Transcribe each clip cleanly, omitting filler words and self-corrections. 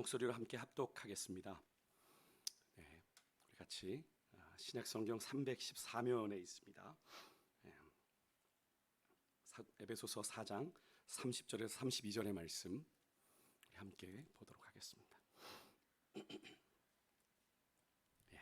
목소리로 함께 합독하겠습니다. 네, 우리 같이 신약성경 314면에 있습니다. 에베소서 4장 30절에서 32절의 말씀 함께 보도록 하겠습니다.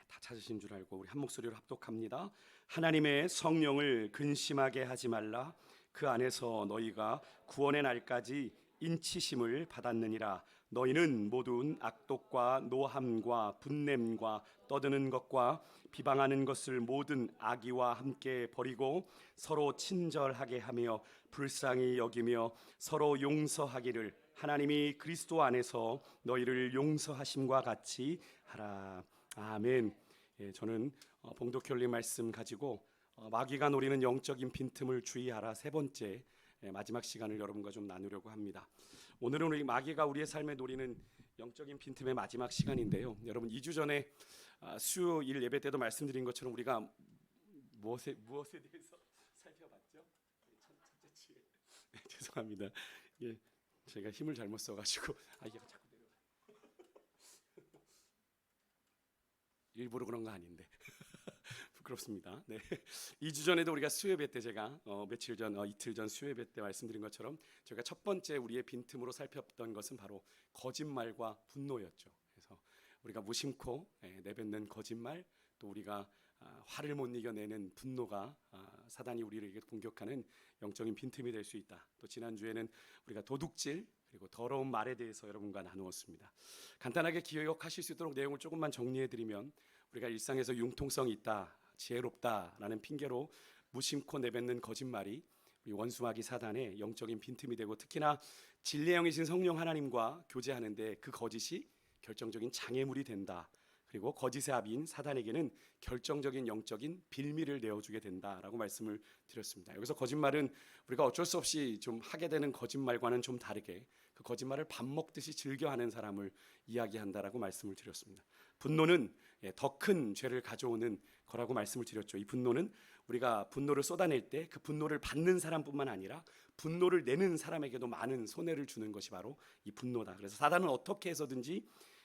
다 찾으신 줄 알고 우리 한 목소리로 합독합니다. 하나님의 성령을 근심하게 하지 말라. 그 안에서 너희가 구원의 날까지 인치심을 받았느니라. 너희는 모든 악독과 노함과 분냄과 떠드는 것과 비방하는 것을 모든 악의와 함께 버리고 서로 친절하게 하며 불쌍히 여기며 서로 용서하기를 하나님이 그리스도 안에서 너희를 용서하심과 같이 하라. 아멘. 저는 봉독혈리 말씀 가지고 마귀가 노리는 영적인 빈틈을 주의하라 세 번째 마지막 시간을 여러분과 좀 나누려고 합니다. 오늘은 우리 마귀가 우리의 삶에 노리는 영적인 빈틈의 마지막 시간인데요. 여러분 2주 전에 수요일 예배 때도 말씀드린 것처럼 우리가 무엇에 대해서 살펴봤죠? 첫째 주에 죄송합니다. 제가 힘을 잘못 써가지고 이게 자꾸 내려가. 일부러 그런 거 아닌데 부끄럽습니다. 네. 2주 전에도 우리가 수요예배 때 제가 이틀 전 수요예배 때 말씀드린 것처럼 저희가 첫 번째 우리의 빈틈으로 살펴봤던 것은 바로 거짓말과 분노였죠. 그래서 우리가 무심코 내뱉는 거짓말, 또 우리가 화를 못 이겨내는 분노가 사단이 우리에게 공격하는 영적인 빈틈이 될 수 있다. 또 지난주에는 우리가 도둑질 그리고 더러운 말에 대해서 여러분과 나누었습니다. 간단하게 기억하실 수 있도록 내용을 조금만 정리해드리면 우리가 일상에서 융통성이 있다, 지혜롭다라는 핑계로 무심코 내뱉는 거짓말이 우리 원수마귀 사단의 영적인 빈틈이 되고, 특히나 진리의 영이신 성령 하나님과 교제하는데 그 거짓이 결정적인 장애물이 된다. 그리고 거짓의 아비인 사단에게는 결정적인 영적인 빌미를 내어주게 된다라고 말씀을 드렸습니다. 여기서 거짓말은 우리가 어쩔 수 없이 좀 하게 되는 거짓말과는 좀 다르게 그 거짓말을 밥 먹듯이 즐겨하는 사람을 이야기한다라고 말씀을 드렸습니다. 분노는 더 큰 죄를 가져오는 거라고 말씀을 드렸죠. 이 분노는 우리가 분노를 쏟아낼 때 그 분노를 받는 사람뿐만 아니라 분노를 내는 사람에게도 많은 손해를 주는 것이 바로 이 분노다. 그래서 사단은 어떻게 해서든지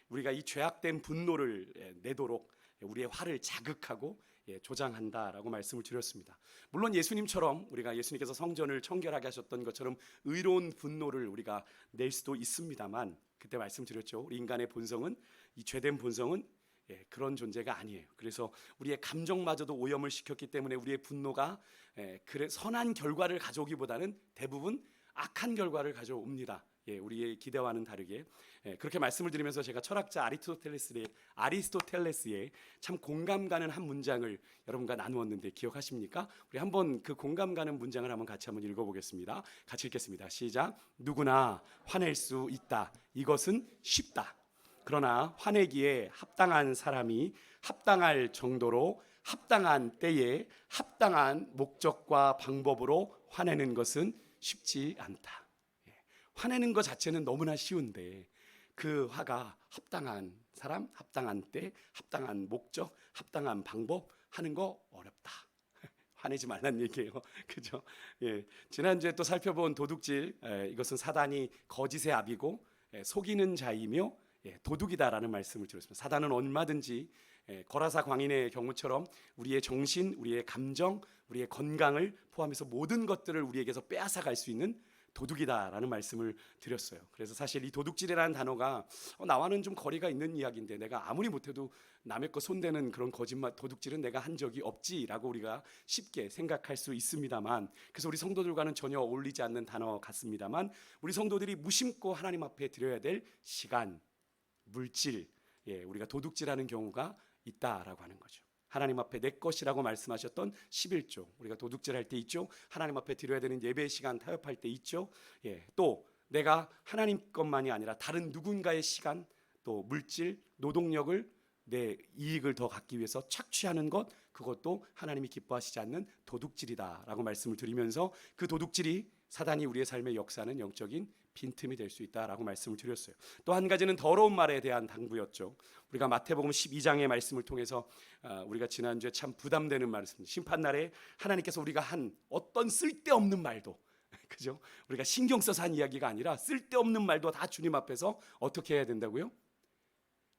우리가 이 죄악된 분노를 내도록 우리의 화를 자극하고 조장한다라고 말씀을 드렸습니다. 물론 예수님처럼 우리가 예수님께서 성전을 청결하게 하셨던 것처럼 의로운 분노를 우리가 낼 수도 있습니다만, 그때 말씀드렸죠. 우리 인간의 본성은, 이 죄된 본성은 그런 존재가 아니에요. 그래서 우리의 감정마저도 오염을 시켰기 때문에 우리의 분노가 선한 결과를 가져오기보다는 대부분 악한 결과를 가져옵니다. 우리의 기대와는 다르게. 그렇게 말씀을 드리면서 제가 철학자 아리스토텔레스의 참 공감 가는 한 문장을 여러분과 나누었는데 기억하십니까? 우리 한번 그 공감 가는 문장을 한번 같이 한번 읽어보겠습니다. 같이 읽겠습니다. 시작. 누구나 화낼 수 있다. 이것은 쉽다. 그러나 화내기에 합당한 사람이 합당할 정도로 합당한 때에 합당한 목적과 방법으로 화내는 것은 쉽지 않다. 화내는 것 자체는 너무나 쉬운데 그 화가 합당한 사람, 합당한 때, 합당한 목적, 합당한 방법 하는 거 어렵다. 화내지 말란 얘기예요. 그죠? 지난주에 또 살펴본 도둑질, 이것은 사단이 거짓의 아비고 속이는 자이며 도둑이다라는 말씀을 드렸습니다. 사단은 얼마든지 거라사 광인의 경우처럼 우리의 정신, 우리의 감정, 우리의 건강을 포함해서 모든 것들을 우리에게서 빼앗아갈 수 있는 도둑이다라는 말씀을 드렸어요. 그래서 사실 이 도둑질이라는 단어가 나와는 좀 거리가 있는 이야기인데, 내가 아무리 못해도 남의 거 손대는 그런 거짓말, 도둑질은 내가 한 적이 없지라고 우리가 쉽게 생각할 수 있습니다만, 그래서 우리 성도들과는 전혀 어울리지 않는 단어 같습니다만, 우리 성도들이 무심코 하나님 앞에 드려야 될 시간, 물질, 우리가 도둑질하는 경우가 있다라고 하는 거죠. 하나님 앞에 내 것이라고 말씀하셨던 11조, 우리가 도둑질할 때 있죠. 하나님 앞에 드려야 되는 예배 시간 타협할 때 있죠. 또 내가 하나님 것만이 아니라 다른 누군가의 시간, 또 물질, 노동력을 내 이익을 더 갖기 위해서 착취하는 것, 그것도 하나님이 기뻐하시지 않는 도둑질이다라고 말씀을 드리면서, 그 도둑질이 사단이 우리의 삶의 역사는 영적인 빈틈이 될 수 있다라고 말씀을 드렸어요. 또 한 가지는 더러운 말에 대한 당부였죠. 우리가 마태복음 12장의 말씀을 통해서 우리가 지난주에 참 부담되는 말씀, 심판날에 하나님께서 우리가 한 어떤 쓸데없는 말도, 그죠? 우리가 신경 써서 한 이야기가 아니라 쓸데없는 말도 다 주님 앞에서 어떻게 해야 된다고요?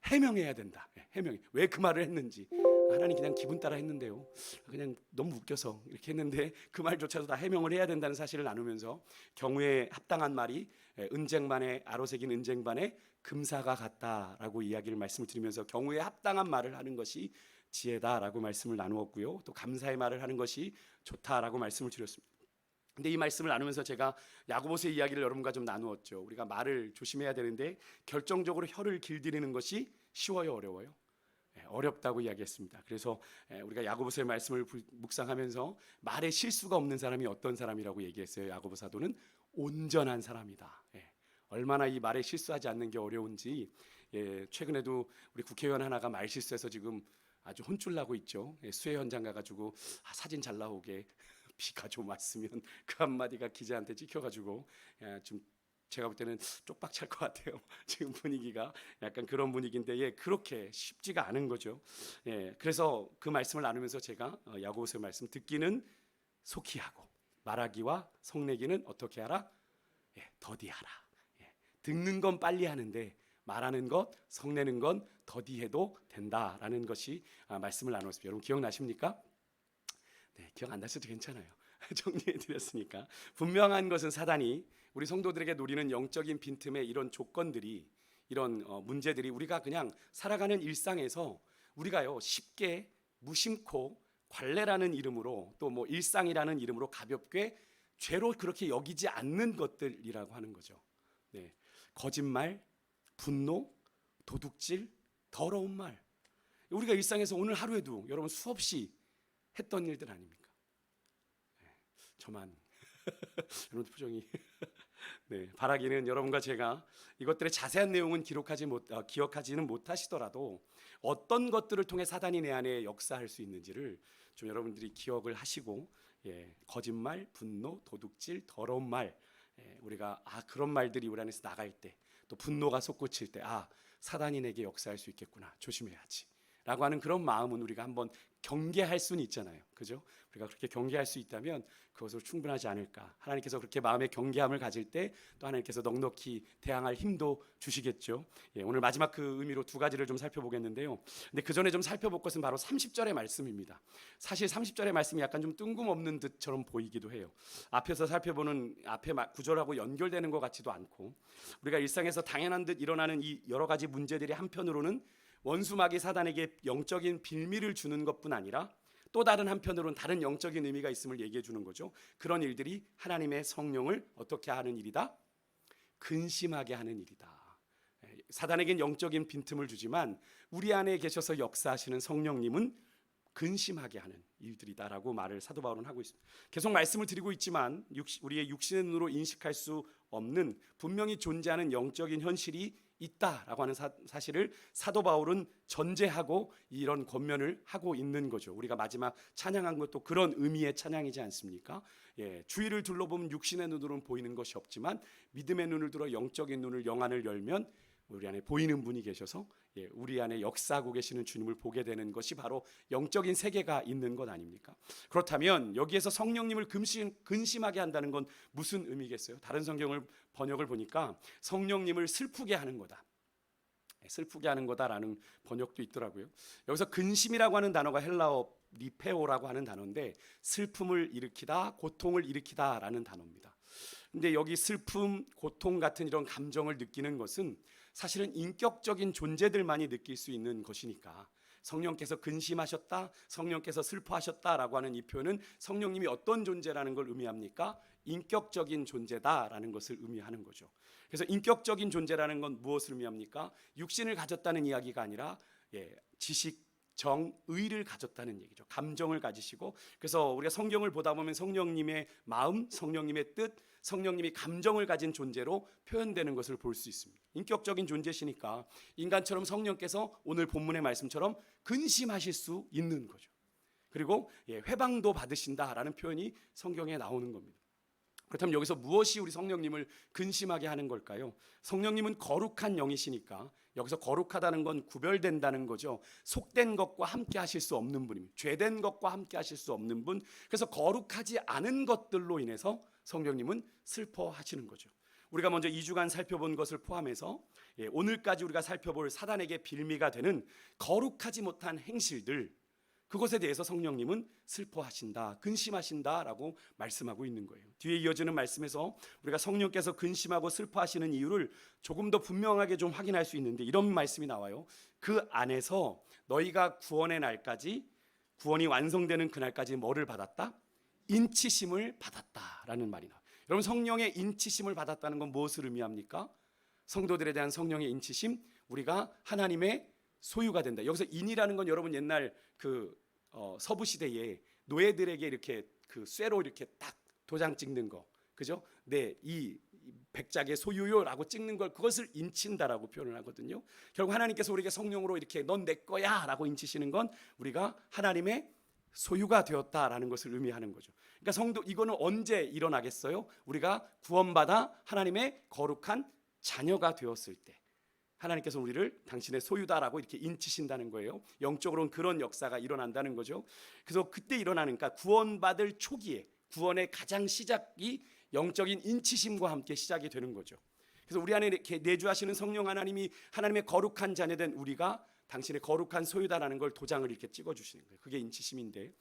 해명해야 된다. 해명이 왜 그 말을 했는지. 하나님 그냥 기분 따라 했는데요. 그냥 너무 웃겨서 이렇게 했는데 그 말조차도 다 해명을 해야 된다는 사실을 나누면서 경우에 합당한 말이 은쟁반에 아로새긴 은쟁반에 금사가 같다라고 이야기를 말씀을 드리면서 경우에 합당한 말을 하는 것이 지혜다라고 말씀을 나누었고요. 또 감사의 말을 하는 것이 좋다라고 말씀을 드렸습니다. 근데 이 말씀을 나누면서 제가 야고보서의 이야기를 여러분과 좀 나누었죠. 우리가 말을 조심해야 되는데 결정적으로 혀를 길들이는 것이 쉬워요, 어려워요? 어렵다고 이야기했습니다. 그래서 우리가 야고보서의 말씀을 묵상하면서 말에 실수가 없는 사람이 어떤 사람이라고 얘기했어요. 야고보 사도는 온전한 사람이다. 얼마나 이 말에 실수하지 않는 게 어려운지 최근에도 우리 국회의원 하나가 말 실수해서 지금 아주 혼쭐 나고 있죠. 수해 현장 가가지고 사진 잘 나오게 비가 좀 왔으면 그 한마디가 기자한테 찍혀가지고 좀 제가 볼 때는 쪽박 찰 것 같아요. 지금 분위기가 약간 그런 분위기인데 그렇게 쉽지가 않은 거죠. 그래서 그 말씀을 나누면서 제가 야고보서의 말씀 듣기는 속히 하고 말하기와 성내기는 어떻게 하라? 더디하라. 듣는 건 빨리 하는데 말하는 것, 성내는 건 더디해도 된다라는 것이 말씀을 나눴습니다. 여러분 기억나십니까? 네, 기억 안 나셔도 괜찮아요. 정리해 드렸으니까. 분명한 것은 사단이 우리 성도들에게 노리는 영적인 빈틈의 이런 조건들이 이런 문제들이 우리가 그냥 살아가는 일상에서 우리가요 쉽게 무심코 관례라는 이름으로 또 뭐 일상이라는 이름으로 가볍게 죄로 그렇게 여기지 않는 것들이라고 하는 거죠. 네, 거짓말, 분노, 도둑질, 더러운 말. 우리가 일상에서 오늘 하루에도 여러분 수없이 했던 일들 아닙니까? 저만 여러분 표정이 네, 바라기는 여러분과 제가 이것들의 자세한 내용은 기억하지는 못하시더라도 어떤 것들을 통해 사단이 내 안에 역사할 수 있는지를 좀 여러분들이 기억을 하시고 거짓말, 분노, 도둑질, 더러운 말 우리가 그런 말들이 우리 안에서 나갈 때 또 분노가 솟구칠 때 사단이 내게 역사할 수 있겠구나 조심해야지 라고 하는 그런 마음은 우리가 한번 경계할 수는 있잖아요. 그죠? 우리가 그렇게 경계할 수 있다면 그것으로 충분하지 않을까. 하나님께서 그렇게 마음의 경계함을 가질 때 또 하나님께서 넉넉히 대항할 힘도 주시겠죠. 오늘 마지막 그 의미로 두 가지를 좀 살펴보겠는데요. 근데 그 전에 좀 살펴볼 것은 바로 30절의 말씀입니다. 사실 30절의 말씀이 약간 좀 뜬금없는 듯처럼 보이기도 해요. 앞에서 살펴보는 앞에 구절하고 연결되는 것 같지도 않고 우리가 일상에서 당연한 듯 일어나는 이 여러 가지 문제들이 한편으로는 원수마귀 사단에게 영적인 빌미를 주는 것뿐 아니라 또 다른 한편으로는 다른 영적인 의미가 있음을 얘기해 주는 거죠. 그런 일들이 하나님의 성령을 어떻게 하는 일이다? 근심하게 하는 일이다. 사단에겐 영적인 빈틈을 주지만 우리 안에 계셔서 역사하시는 성령님은 근심하게 하는 일들이다라고 말을 사도 바울은 하고 있습니다. 계속 말씀을 드리고 있지만 우리의 육신의 눈으로 인식할 수 없는 분명히 존재하는 영적인 현실이 있다라고 하는 사실을 사도 바울은 전제하고 이런 권면을 하고 있는 거죠. 우리가 마지막 찬양한 것도 그런 의미의 찬양이지 않습니까? 주위를 둘러보면 육신의 눈으로는 보이는 것이 없지만 믿음의 눈을 들어 영적인 눈을 영안을 열면 우리 안에 보이는 분이 계셔서 우리 안에 역사하고 계시는 주님을 보게 되는 것이 바로 영적인 세계가 있는 것 아닙니까? 그렇다면 여기에서 성령님을 근심하게 한다는 건 무슨 의미겠어요? 다른 성경을 번역을 보니까 성령님을 슬프게 하는 거다. 슬프게 하는 거다라는 번역도 있더라고요. 여기서 근심이라고 하는 단어가 헬라어 리페오라고 하는 단어인데 슬픔을 일으키다, 고통을 일으키다라는 단어입니다. 근데 여기 슬픔, 고통 같은 이런 감정을 느끼는 것은 사실은 인격적인 존재들만이 느낄 수 있는 것이니까 성령께서 근심하셨다, 성령께서 슬퍼하셨다라고 하는 이 표현은 성령님이 어떤 존재라는 걸 의미합니까? 인격적인 존재다라는 것을 의미하는 거죠. 그래서 인격적인 존재라는 건 무엇을 의미합니까? 육신을 가졌다는 이야기가 아니라 지식, 정, 의를 가졌다는 얘기죠. 감정을 가지시고 그래서 우리가 성경을 보다 보면 성령님의 마음, 성령님의 뜻, 성령님이 감정을 가진 존재로 표현되는 것을 볼 수 있습니다. 인격적인 존재시니까 인간처럼 성령께서 오늘 본문의 말씀처럼 근심하실 수 있는 거죠. 그리고 회방도 받으신다라는 표현이 성경에 나오는 겁니다. 그렇다면 여기서 무엇이 우리 성령님을 근심하게 하는 걸까요? 성령님은 거룩한 영이시니까 여기서 거룩하다는 건 구별된다는 거죠. 속된 것과 함께 하실 수 없는 분입니다. 죄된 것과 함께 하실 수 없는 분. 그래서 거룩하지 않은 것들로 인해서 성령님은 슬퍼하시는 거죠. 우리가 먼저 2주간 살펴본 것을 포함해서 오늘까지 우리가 살펴볼 사단에게 빌미가 되는 거룩하지 못한 행실들, 그것에 대해서 성령님은 슬퍼하신다, 근심하신다라고 말씀하고 있는 거예요. 뒤에 이어지는 말씀에서 우리가 성령께서 근심하고 슬퍼하시는 이유를 조금 더 분명하게 좀 확인할 수 있는데, 이런 말씀이 나와요. 그 안에서 너희가 구원의 날까지, 구원이 완성되는 그날까지 뭐를 받았다? 인치심을 받았다라는 말이 나와요. 여러분, 성령의 인치심을 받았다는 건 무엇을 의미합니까? 성도들에 대한 성령의 인치심, 우리가 하나님의 소유가 된다. 여기서 인이라는 건 여러분 옛날 서부 시대에 노예들에게 이렇게 쇠로 이렇게 딱 도장 찍는 거, 그죠? 네, 이 백작의 소유요라고 찍는 걸, 그것을 인친다라고 표현을 하거든요. 결국 하나님께서 우리에게 성령으로 이렇게 넌 내 거야라고 인치시는 건 우리가 하나님의 소유가 되었다라는 것을 의미하는 거죠. 그러니까 성도, 이거는 언제 일어나겠어요? 우리가 구원받아 하나님의 거룩한 자녀가 되었을 때 하나님께서 우리를 당신의 소유다라고 이렇게 인치신다는 거예요. 영적으로는 그런 역사가 일어난다는 거죠. 그래서 그때 일어나니까 구원받을 초기에, 구원의 가장 시작이 영적인 인치심과 함께 시작이 되는 거죠. 그래서 우리 안에 이렇게 내주하시는 성령 하나님이 하나님의 거룩한 자녀된 우리가 당신의 거룩한 소유다라는 걸 도장을 이렇게 찍어주시는 거예요. 그게 인치심인데,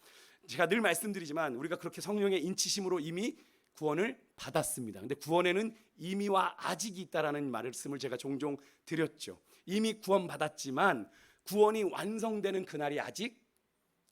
제가 늘 말씀드리지만 우리가 그렇게 성령의 인치심으로 이미 구원을 받았습니다. 근데 구원에는 이미와 아직이 있다라는 말씀을 제가 종종 드렸죠. 이미 구원 받았지만 구원이 완성되는 그날이 아직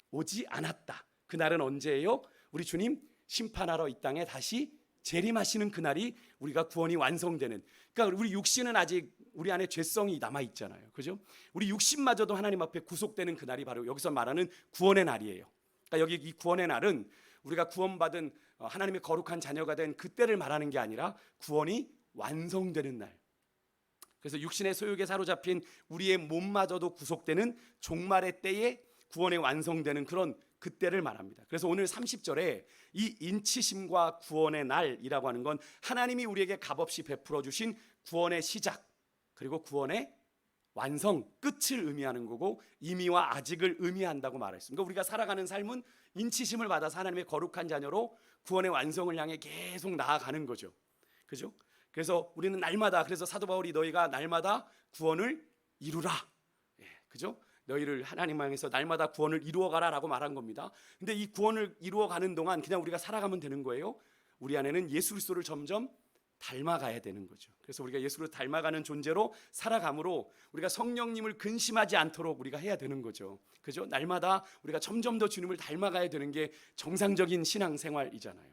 오지 않았다. 그날은 언제예요? 우리 주님 심판하러 이 땅에 다시 재림하시는 그날이 우리가 구원이 완성되는. 그러니까 우리 육신은 아직 우리 안에 죄성이 남아 있잖아요. 그죠? 우리 육신마저도 하나님 앞에 구속되는 그날이 바로 여기서 말하는 구원의 날이에요. 그러니까 여기 이 구원의 날은 우리가 구원받은 하나님의 거룩한 자녀가 된 그때를 말하는 게 아니라 구원이 완성되는 날. 그래서 육신의 소욕에 사로잡힌 우리의 몸마저도 구속되는 종말의 때에 구원이 완성되는 그런 그때를 말합니다. 그래서 오늘 30절에 이 인치심과 구원의 날이라고 하는 건 하나님이 우리에게 값없이 베풀어 주신 구원의 시작, 그리고 구원의 완성, 끝을 의미하는 거고 이미와 아직을 의미한다고 말했습니다. 그러니까 우리가 살아가는 삶은 인치심을 받아서 하나님의 거룩한 자녀로 구원의 완성을 향해 계속 나아가는 거죠. 그죠? 그래서 우리는 날마다, 그래서 사도 바울이 너희가 날마다 구원을 이루라. 그죠? 너희를 하나님 향해서 날마다 구원을 이루어가라라고 말한 겁니다. 근데 이 구원을 이루어가는 동안 그냥 우리가 살아가면 되는 거예요? 우리 안에는 예수 그리스도를 점점 닮아가야 되는 거죠. 그래서 우리가 예수를 닮아가는 존재로 살아감으로 우리가 성령님을 근심하지 않도록 우리가 해야 되는 거죠. 그죠? 날마다 우리가 점점 더 주님을 닮아가야 되는 게 정상적인 신앙생활이잖아요.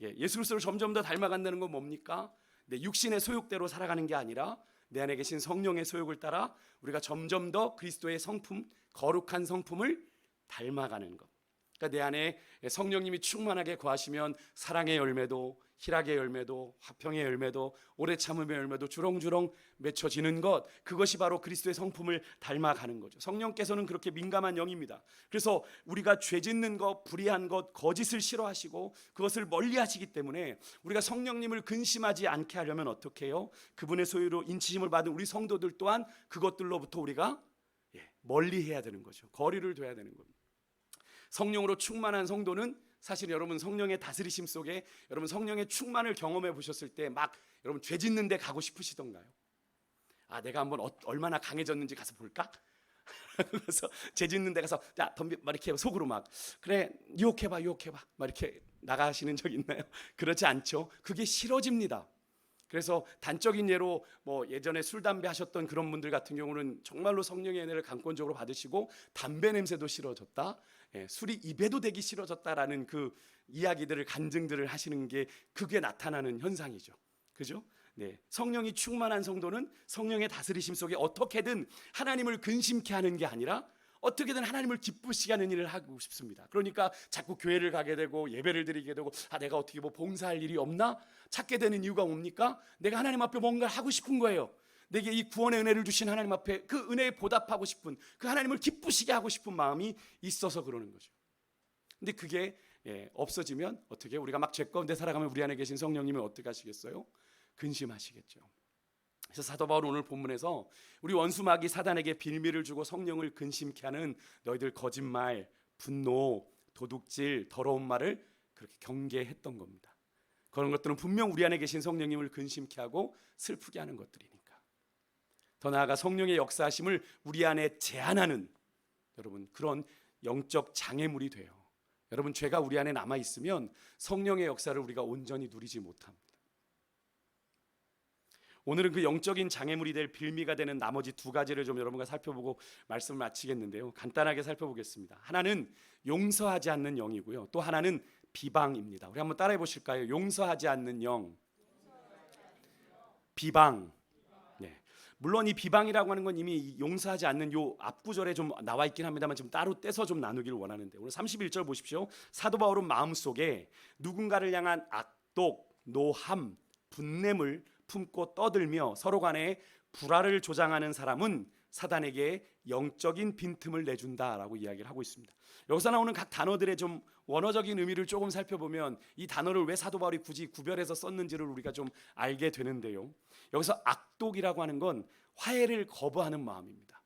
예수 그리스도를 점점 더 닮아간다는 건 뭡니까? 내 육신의 소욕대로 살아가는 게 아니라 내 안에 계신 성령의 소욕을 따라 우리가 점점 더 그리스도의 성품, 거룩한 성품을 닮아가는 것. 그러니까 내 안에 성령님이 충만하게 거하시면 사랑의 열매도, 희락의 열매도, 화평의 열매도, 오래 참음의 열매도 주렁주렁 맺혀지는 것, 그것이 바로 그리스도의 성품을 닮아가는 거죠. 성령께서는 그렇게 민감한 영입니다. 그래서 우리가 죄 짓는 것, 불의한 것, 거짓을 싫어하시고 그것을 멀리 하시기 때문에 우리가 성령님을 근심하지 않게 하려면 어떻게 해요? 그분의 소유로 인치심을 받은 우리 성도들 또한 그것들로부터 우리가 멀리 해야 되는 거죠. 거리를 둬야 되는 겁니다. 성령으로 충만한 성도는 사실 여러분 성령의 다스리심 속에 여러분 성령의 충만을 경험해 보셨을 때 막 여러분 죄 짓는 데 가고 싶으시던가요? 아, 내가 한번 얼마나 강해졌는지 가서 볼까? 그래서 죄 짓는 데 가서 야 덤비 막 이렇게 속으로 막 그래 유혹해봐 막 이렇게 나가시는 적 있나요? 그렇지 않죠. 그게 싫어집니다. 그래서 단적인 예로 뭐 예전에 술 담배 하셨던 그런 분들 같은 경우는 정말로 성령의 은혜를 강권적으로 받으시고 담배 냄새도 싫어졌다, 술이 입에도 대기 싫어졌다라는 그 이야기들을, 간증들을 하시는 게 그게 나타나는 현상이죠. 그죠? 네, 성령이 충만한 성도는 성령의 다스리심 속에 어떻게든 하나님을 근심케 하는 게 아니라 어떻게든 하나님을 기쁘시게 하는 일을 하고 싶습니다. 그러니까 자꾸 교회를 가게 되고 예배를 드리게 되고 내가 어떻게 뭐 봉사할 일이 없나 찾게 되는 이유가 뭡니까? 내가 하나님 앞에 뭔가를 하고 싶은 거예요. 내게 이 구원의 은혜를 주신 하나님 앞에 그 은혜에 보답하고 싶은, 그 하나님을 기쁘시게 하고 싶은 마음이 있어서 그러는 거죠. 근데 그게 없어지면 어떻게, 우리가 막 죄 가운데 살아가면 우리 안에 계신 성령님은 어떻게 하시겠어요? 근심하시겠죠. 그래서 사도 바울 오늘 본문에서 우리 원수 마귀 사단에게 빌미를 주고 성령을 근심케 하는 너희들 거짓말, 분노, 도둑질, 더러운 말을 그렇게 경계했던 겁니다. 그런 것들은 분명 우리 안에 계신 성령님을 근심케 하고 슬프게 하는 것들이니까. 더 나아가 성령의 역사하심을 우리 안에 제한하는 여러분 그런 영적 장애물이 돼요. 여러분 죄가 우리 안에 남아 있으면 성령의 역사를 우리가 온전히 누리지 못합니다. 오늘은 그 영적인 장애물이 될 빌미가 되는 나머지 두 가지를 좀 여러분과 살펴보고 말씀을 마치겠는데요. 간단하게 살펴보겠습니다. 하나는 용서하지 않는 영이고요. 또 하나는 비방입니다. 우리 한번 따라해 보실까요? 용서하지 않는 영, 비방. 네. 물론 이 비방이라고 하는 건 이미 용서하지 않는 요 앞구절에 좀 나와 있긴 합니다만 지금 따로 떼서 좀 나누기를 원하는데 오늘 31절 보십시오. 사도 바울은 마음속에 누군가를 향한 악독, 노함, 분냄을 품고 떠들며 서로 간에 불화를 조장하는 사람은 사단에게 영적인 빈틈을 내준다라고 이야기를 하고 있습니다. 여기서 나오는 각 단어들의 좀 원어적인 의미를 조금 살펴보면 이 단어를 왜 사도 바울이 굳이 구별해서 썼는지를 우리가 좀 알게 되는데요. 여기서 악독이라고 하는 건 화해를 거부하는 마음입니다.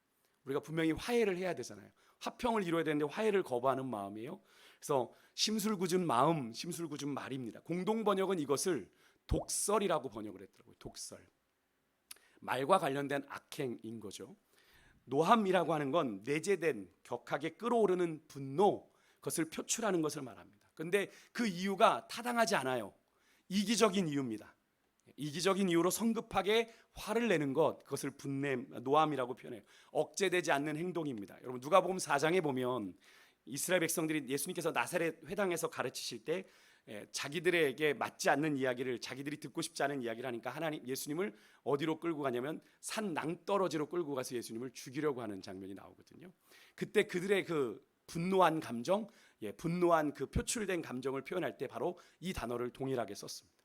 우리가 분명히 화해를 해야 되잖아요. 화평을 이루어야 되는데 화해를 거부하는 마음이에요. 그래서 심술궂은 마음, 심술궂은 말입니다. 공동 번역은 이것을 독설이라고 번역을 했더라고요. 독설. 말과 관련된 악행인 거죠. 노함이라고 하는 건 내재된 격하게 끌어오르는 분노, 그것을 표출하는 것을 말합니다. 그런데 그 이유가 타당하지 않아요. 이기적인 이유입니다. 이기적인 이유로 성급하게 화를 내는 것, 그것을 분냄, 노함이라고 표현해요. 억제되지 않는 행동입니다. 여러분 누가복음 4장에 보면 이스라엘 백성들이 예수님께서 나사렛 회당에서 가르치실 때 자기들에게 맞지 않는 이야기를, 자기들이 듣고 싶지 않은 이야기를 하니까 하나님 예수님을 어디로 끌고 가냐면 산 낭떠러지로 끌고 가서 예수님을 죽이려고 하는 장면이 나오거든요. 그때 그들의 그 분노한 감정, 분노한 그 표출된 감정을 표현할 때 바로 이 단어를 동일하게 썼습니다.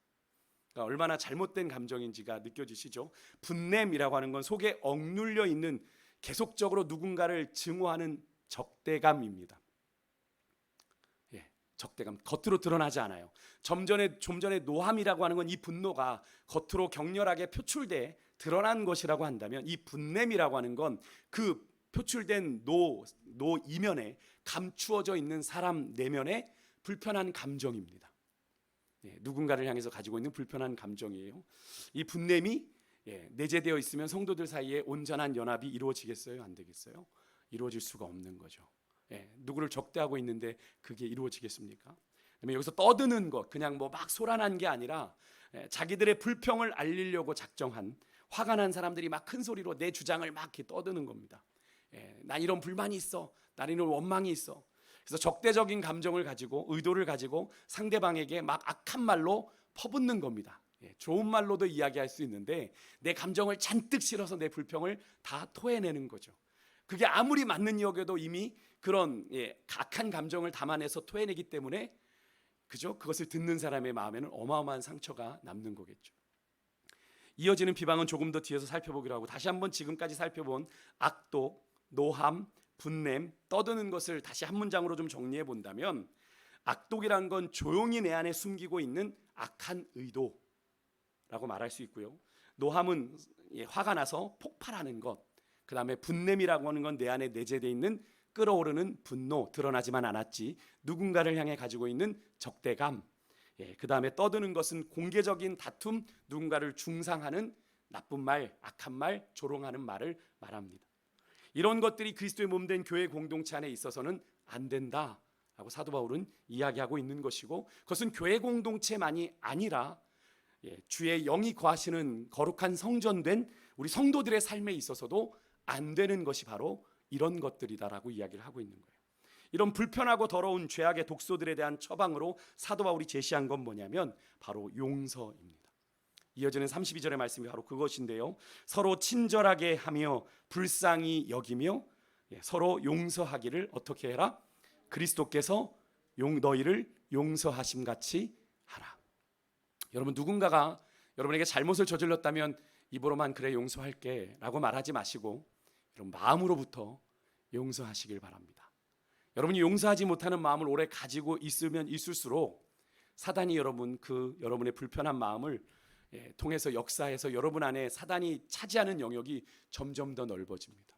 그러니까 얼마나 잘못된 감정인지가 느껴지시죠? 분냄이라고 하는 건 속에 억눌려 있는 계속적으로 누군가를 증오하는 적대감입니다. 적대감, 겉으로 드러나지 않아요. 좀 전에 노함이라고 하는 건 이 분노가 겉으로 격렬하게 표출돼 드러난 것이라고 한다면 이 분냄이라고 하는 건 그 표출된 노 이면에 감추어져 있는 사람 내면의 불편한 감정입니다. 누군가를 향해서 가지고 있는 불편한 감정이에요. 이 분냄이 내재되어 있으면 성도들 사이에 온전한 연합이 이루어지겠어요? 안 되겠어요? 이루어질 수가 없는 거죠. 누구를 적대하고 있는데 그게 이루어지겠습니까? 여기서 떠드는 것, 그냥 뭐 막 소란한 게 아니라 자기들의 불평을 알리려고 작정한, 화가 난 사람들이 막 큰 소리로 내 주장을 막 이렇게 떠드는 겁니다. 난 이런 불만이 있어, 난 이런 원망이 있어. 그래서 적대적인 감정을 가지고, 의도를 가지고 상대방에게 막 악한 말로 퍼붓는 겁니다. 좋은 말로도 이야기할 수 있는데 내 감정을 잔뜩 실어서 내 불평을 다 토해내는 거죠. 그게 아무리 맞는 여겨도 이미 그런 악한 감정을 담아내서 토해내기 때문에 그죠? 그것을 듣는 사람의 마음에는 어마어마한 상처가 남는 거겠죠. 이어지는 비방은 조금 더 뒤에서 살펴보기로 하고 다시 한번 지금까지 살펴본 악독, 노함, 분냄, 떠드는 것을 다시 한 문장으로 좀 정리해 본다면 악독이란 건 조용히 내 안에 숨기고 있는 악한 의도라고 말할 수 있고요. 노함은 화가 나서 폭발하는 것, 그 다음에 분냄이라고 하는 건 내 안에 내재되어 있는 끓어오르는 분노, 드러나지만 않았지 누군가를 향해 가지고 있는 적대감, 그 다음에 떠드는 것은 공개적인 다툼, 누군가를 중상하는 나쁜 말, 악한 말, 조롱하는 말을 말합니다. 이런 것들이 그리스도의 몸된 교회 공동체 안에 있어서는 안 된다라고 사도 바울은 이야기하고 있는 것이고, 그것은 교회 공동체만이 아니라 주의 영이 거하시는 거룩한 성전된 우리 성도들의 삶에 있어서도 안 되는 것이 바로 이런 것들이다라고 이야기를 하고 있는 거예요. 이런 불편하고 더러운 죄악의 독소들에 대한 처방으로 사도 바울이 제시한 건 뭐냐면 바로 용서입니다. 이어지는 32절의 말씀이 바로 그것인데요. 서로 친절하게 하며 불쌍히 여기며 서로 용서하기를 어떻게 해라? 그리스도께서 너희를 용서하심 같이 하라. 여러분 누군가가 여러분에게 잘못을 저질렀다면 입으로만 그래 용서할게 라고 말하지 마시고 여러분 마음으로부터 용서하시길 바랍니다. 여러분이 용서하지 못하는 마음을 오래 가지고 있으면 있을수록 사단이 여러분의 불편한 마음을 통해서 역사해서 여러분 안에 사단이 차지하는 영역이 점점 더 넓어집니다.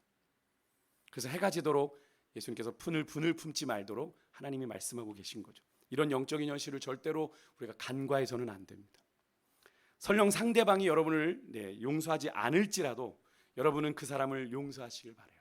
그래서 해가 지도록 예수님께서 분을 품지 말도록 하나님이 말씀하고 계신 거죠. 이런 영적인 현실을 절대로 우리가 간과해서는 안 됩니다. 설령 상대방이 여러분을 용서하지 않을지라도 여러분은 그 사람을 용서하시길 바라요.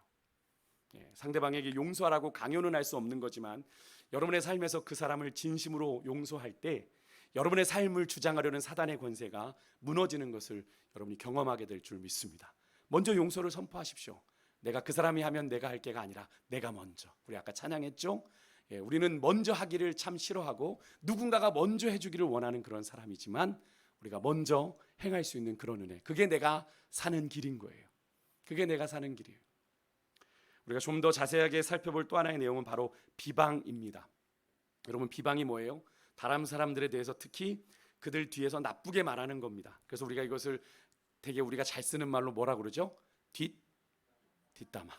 상대방에게 용서하라고 강요는 할 수 없는 거지만 여러분의 삶에서 그 사람을 진심으로 용서할 때 여러분의 삶을 주장하려는 사단의 권세가 무너지는 것을 여러분이 경험하게 될 줄 믿습니다. 먼저 용서를 선포하십시오. 내가 그 사람이 하면 내가 할 게가 아니라 내가 먼저. 우리 아까 찬양했죠? 우리는 먼저 하기를 참 싫어하고 누군가가 먼저 해주기를 원하는 그런 사람이지만 우리가 먼저 행할 수 있는 그런 은혜, 그게 내가 사는 길인 거예요. 그게 내가 사는 길이에요. 우리가 좀 더 자세하게 살펴볼 또 하나의 내용은 바로 비방입니다. 여러분, 비방이 뭐예요? 다른 사람들에 대해서 특히 그들 뒤에서 나쁘게 말하는 겁니다. 그래서 우리가 이것을 되게 우리가 잘 쓰는 말로 뭐라 그러죠? 뒷담화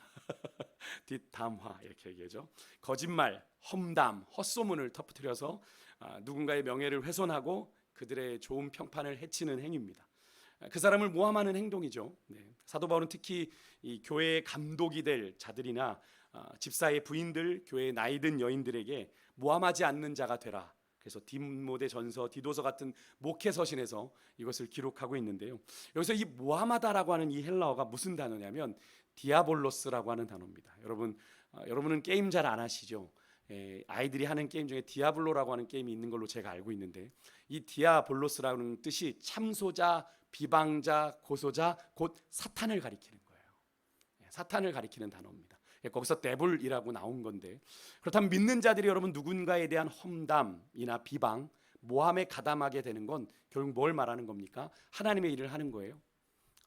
뒷담화 이렇게 얘기하죠. 거짓말, 험담, 헛소문을 터뜨려서 누군가의 명예를 훼손하고 그들의 좋은 평판을 해치는 행위입니다. 그 사람을 모함하는 행동이죠. 사도 바울은 특히 이 교회의 감독이 될 자들이나 집사의 부인들, 교회의 나이든 여인들에게 모함하지 않는 자가 되라. 그래서 디모데전서, 디도서 같은 목회서신에서 이것을 기록하고 있는데요. 여기서 이 모함하다라고 하는 이 헬라어가 무슨 단어냐면 디아볼로스라고 하는 단어입니다. 여러분은 게임 잘 안 하시죠? 아이들이 하는 게임 중에 디아블로라고 하는 게임이 있는 걸로 제가 알고 있는데 이 디아볼로스라는 뜻이 참소자, 비방자, 고소자, 곧 사탄을 가리키는 거예요. 사탄을 가리키는 단어입니다. 거기서 데블이라고 나온 건데, 그렇다면 믿는 자들이 여러분 누군가에 대한 험담이나 비방, 모함에 가담하게 되는 건 결국 뭘 말하는 겁니까? 하나님의 일을 하는 거예요.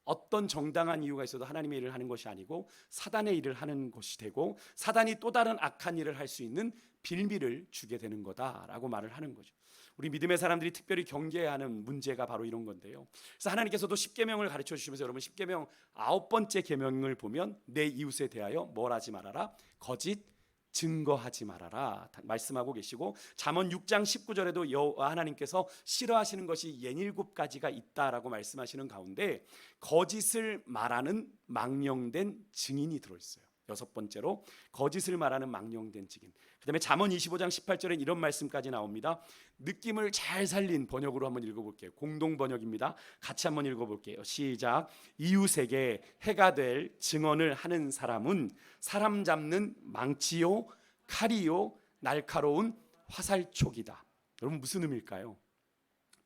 어떤 정당한 이유가 있어도 하나님의 일을 하는 것이 아니고 사단의 일을 하는 것이 되고, 사단이 또 다른 악한 일을 할 수 있는 빌미를 주게 되는 거다라고 말을 하는 거죠. 우리 믿음의 사람들이 특별히 경계해야 하는 문제가 바로 이런 건데요. 그래서 하나님께서도 십계명을 가르쳐 주시면서 여러분 십계명 9번째 계명을 보면 내 이웃에 대하여 뭘 하지 말아라? 거짓 증거하지 말아라 말씀하고 계시고, 잠언 6장 19절에도 여호와 하나님께서 싫어하시는 것이 67가지가 있다라고 말씀하시는 가운데 거짓을 말하는 망령된 증인이 들어있어요. 6번째로 거짓을 말하는 망령된 증인. 그 다음에 잠언 25장 18절에 이런 말씀까지 나옵니다. 느낌을 잘 살린 번역으로 한번 읽어볼게요. 공동 번역입니다. 같이 한번 읽어볼게요. 시작. 이웃에게 해가 될 증언을 하는 사람은 사람 잡는 망치요 칼이요 날카로운 화살촉이다. 여러분, 무슨 의미일까요?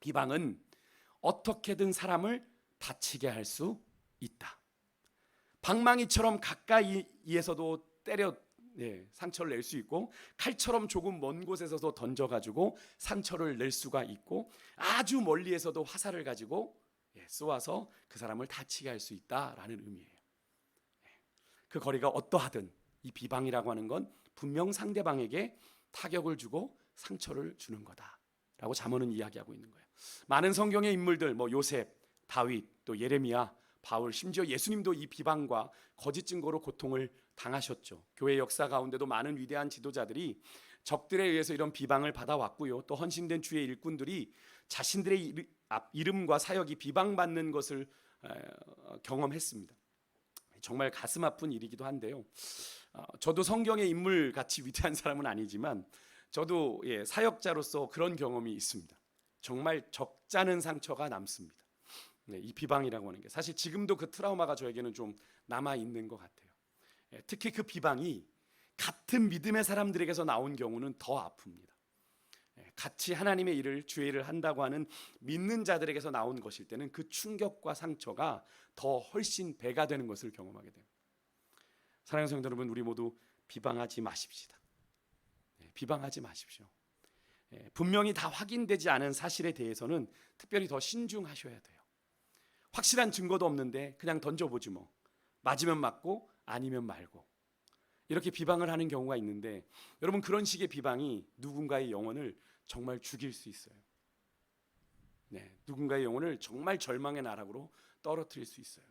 비방은 어떻게든 사람을 다치게 할 수 있다. 방망이처럼 가까이에서도 때려 상처를 낼 수 있고, 칼처럼 조금 먼 곳에서도 던져가지고 상처를 낼 수가 있고, 아주 멀리에서도 화살을 가지고 쏘아서 그 사람을 다치게 할 수 있다라는 의미예요. 그 거리가 어떠하든 이 비방이라고 하는 건 분명 상대방에게 타격을 주고 상처를 주는 거다라고 잠언은 이야기하고 있는 거예요. 많은 성경의 인물들, 요셉, 다윗, 또 예레미야, 바울, 심지어 예수님도 이 비방과 거짓 증거로 고통을 당하셨죠. 교회 역사 가운데도 많은 위대한 지도자들이 적들에 의해서 이런 비방을 받아왔고요. 또 헌신된 주의 일꾼들이 자신들의 이름과 사역이 비방받는 것을 경험했습니다. 정말 가슴 아픈 일이기도 한데요. 저도 성경의 인물 같이 위대한 사람은 아니지만 저도 사역자로서 그런 경험이 있습니다. 정말 적잖은 상처가 남습니다. 이 비방이라고 하는 게 사실 지금도 그 트라우마가 저에게는 좀 남아 있는 것 같아요. 특히 그 비방이 같은 믿음의 사람들에게서 나온 경우는 더 아픕니다. 같이 하나님의 일을, 주의 일을 한다고 하는 믿는 자들에게서 나온 것일 때는 그 충격과 상처가 더 훨씬 배가 되는 것을 경험하게 됩니다. 사랑하는 성도 여러분, 우리 모두 비방하지 마십시다. 비방하지 마십시오. 분명히 다 확인되지 않은 사실에 대해서는 특별히 더 신중하셔야 돼요. 확실한 증거도 없는데 그냥 던져보지 뭐. 맞으면 맞고 아니면 말고. 이렇게 비방을 하는 경우가 있는데, 여러분, 그런 식의 비방이 누군가의 영혼을 정말 죽일 수 있어요. 누군가의 영혼을 정말 절망의 나락으로 떨어뜨릴 수 있어요.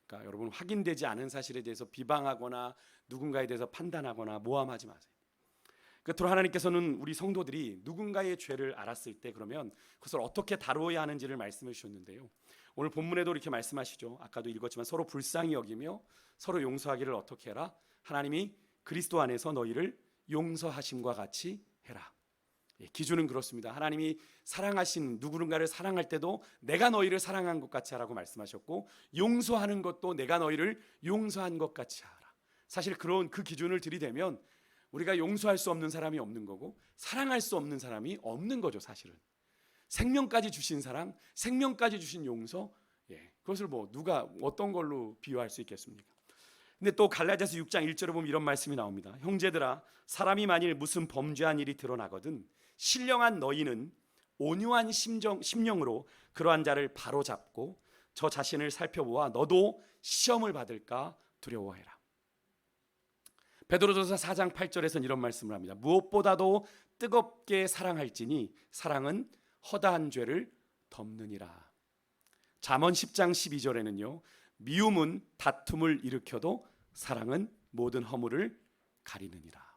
그러니까 여러분, 확인되지 않은 사실에 대해서 비방하거나 누군가에 대해서 판단하거나 모함하지 마세요. 끝으로 하나님께서는 우리 성도들이 누군가의 죄를 알았을 때 그러면 그것을 어떻게 다루어야 하는지를 말씀해 주셨는데요. 오늘 본문에도 이렇게 말씀하시죠. 아까도 읽었지만 서로 불쌍히 여기며 서로 용서하기를 어떻게 해라? 하나님이 그리스도 안에서 너희를 용서하심과 같이 해라. 기준은 그렇습니다. 하나님이 사랑하신 누구인가를 사랑할 때도 내가 너희를 사랑한 것 같이 하라고 말씀하셨고, 용서하는 것도 내가 너희를 용서한 것 같이 하라. 사실 그런 그 기준을 들이대면 우리가 용서할 수 없는 사람이 없는 거고 사랑할 수 없는 사람이 없는 거죠. 사실은 생명까지 주신 사랑, 생명까지 주신 용서, 그것을 누가 어떤 걸로 비유할 수 있겠습니까? 근데 또 갈라디아서 6장 1절에 보면 이런 말씀이 나옵니다. 형제들아, 사람이 만일 무슨 범죄한 일이 드러나거든 신령한 너희는 온유한 심령으로 그러한 자를 바로잡고 저 자신을 살펴보아 너도 시험을 받을까 두려워해라. 베드로전서 4장 8절에서는 이런 말씀을 합니다. 무엇보다도 뜨겁게 사랑할지니 사랑은 허다한 죄를 덮느니라. 잠언 10장 12절에는요. 미움은 다툼을 일으켜도 사랑은 모든 허물을 가리느니라.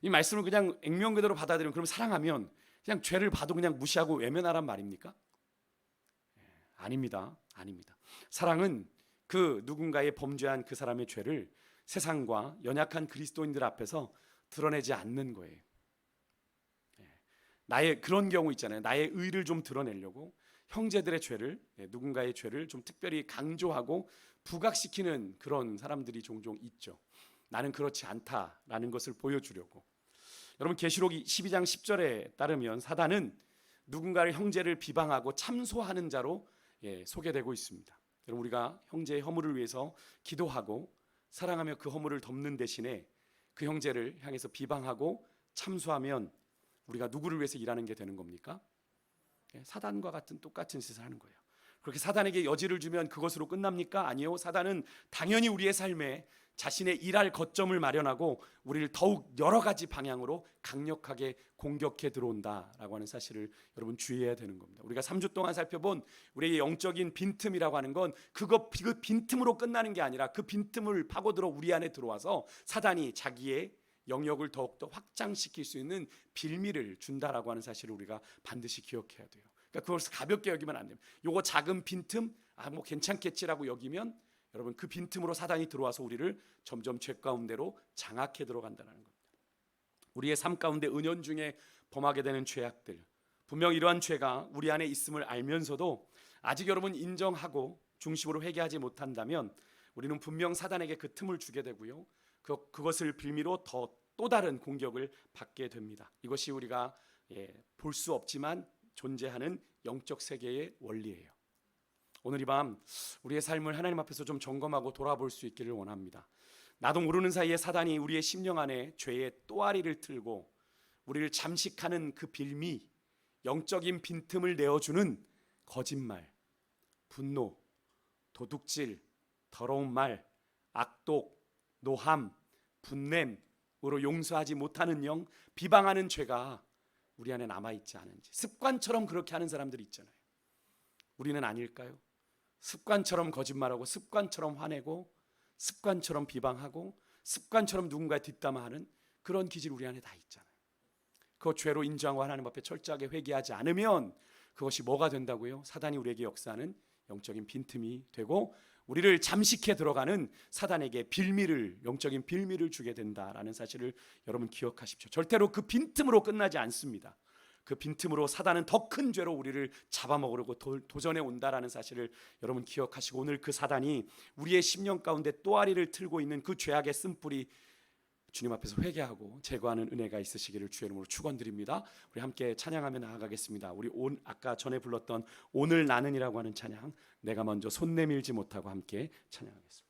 이 말씀을 그냥 액면 그대로 받아들이면, 그럼 사랑하면 그냥 죄를 봐도 그냥 무시하고 외면하란 말입니까? 아닙니다. 아닙니다. 사랑은 그 누군가의 범죄한 그 사람의 죄를 세상과 연약한 그리스도인들 앞에서 드러내지 않는 거예요. 나의 그런 경우 있잖아요. 나의 의를 좀 드러내려고 형제들의 죄를, 누군가의 죄를 좀 특별히 강조하고 부각시키는 그런 사람들이 종종 있죠. 나는 그렇지 않다라는 것을 보여주려고. 여러분, 계시록 12장 10절에 따르면 사단은 누군가를, 형제를 비방하고 참소하는 자로 소개되고 있습니다. 여러분, 우리가 형제의 허물을 위해서 기도하고 사랑하며 그 허물을 덮는 대신에 그 형제를 향해서 비방하고 참소하면 우리가 누구를 위해서 일하는 게 되는 겁니까? 사단과 같은 똑같은 짓을 하는 거예요. 그렇게 사단에게 여지를 주면 그것으로 끝납니까? 아니요. 사단은 당연히 우리의 삶에 자신의 일할 거점을 마련하고 우리를 더욱 여러 가지 방향으로 강력하게 공격해 들어온다라고 하는 사실을 여러분 주의해야 되는 겁니다. 우리가 3주 동안 살펴본 우리의 영적인 빈틈이라고 하는 건 그 빈틈으로 끝나는 게 아니라 그 빈틈을 파고들어 우리 안에 들어와서 사단이 자기의 영역을 더욱더 확장시킬 수 있는 빌미를 준다라고 하는 사실을 우리가 반드시 기억해야 돼요. 그러니까 그것을 가볍게 여기면 안 됩니다. 요거 작은 빈틈, 뭐 괜찮겠지라고 여기면 여러분 그 빈틈으로 사단이 들어와서 우리를 점점 죄 가운데로 장악해 들어간다는 겁니다. 우리의 삶 가운데 은연중에 범하게 되는 죄악들, 분명 이러한 죄가 우리 안에 있음을 알면서도 아직 여러분 인정하고 중심으로 회개하지 못한다면 우리는 분명 사단에게 그 틈을 주게 되고요. 그것을 빌미로 또 다른 공격을 받게 됩니다. 이것이 우리가 볼 수 없지만 존재하는 영적 세계의 원리예요. 오늘 이 밤 우리의 삶을 하나님 앞에서 좀 점검하고 돌아볼 수 있기를 원합니다. 나도 모르는 사이에 사단이 우리의 심령 안에 죄의 또아리를 틀고 우리를 잠식하는 그 빌미, 영적인 빈틈을 내어주는 거짓말, 분노, 도둑질, 더러운 말, 악독, 노함, 분냄으로 용서하지 못하는 영, 비방하는 죄가 우리 안에 남아있지 않은지, 습관처럼 그렇게 하는 사람들이 있잖아요. 우리는 아닐까요? 습관처럼 거짓말하고 습관처럼 화내고 습관처럼 비방하고 습관처럼 누군가의 뒷담화하는 그런 기질이 우리 안에 다 있잖아요. 그 죄로 인정하고 하나님 앞에 철저하게 회개하지 않으면 그것이 뭐가 된다고요? 사단이 우리에게 역사하는 영적인 빈틈이 되고 우리를 잠식해 들어가는 사단에게 빌미를, 영적인 빌미를 주게 된다라는 사실을 여러분 기억하십시오. 절대로 그 빈틈으로 끝나지 않습니다. 그 빈틈으로 사단은 더 큰 죄로 우리를 잡아먹으려고 도전해 온다라는 사실을 여러분 기억하시고, 오늘 그 사단이 우리의 심령 가운데 또아리를 틀고 있는 그 죄악의 쓴뿌리 주님 앞에서 회개하고 제거하는 은혜가 있으시기를 주의 이름으로 축원드립니다. 우리 함께 찬양하며 나아가겠습니다. 우리 아까 전에 불렀던 오늘 나는이라고 하는 찬양, 내가 먼저 손 내밀지 못하고 함께 찬양하겠습니다.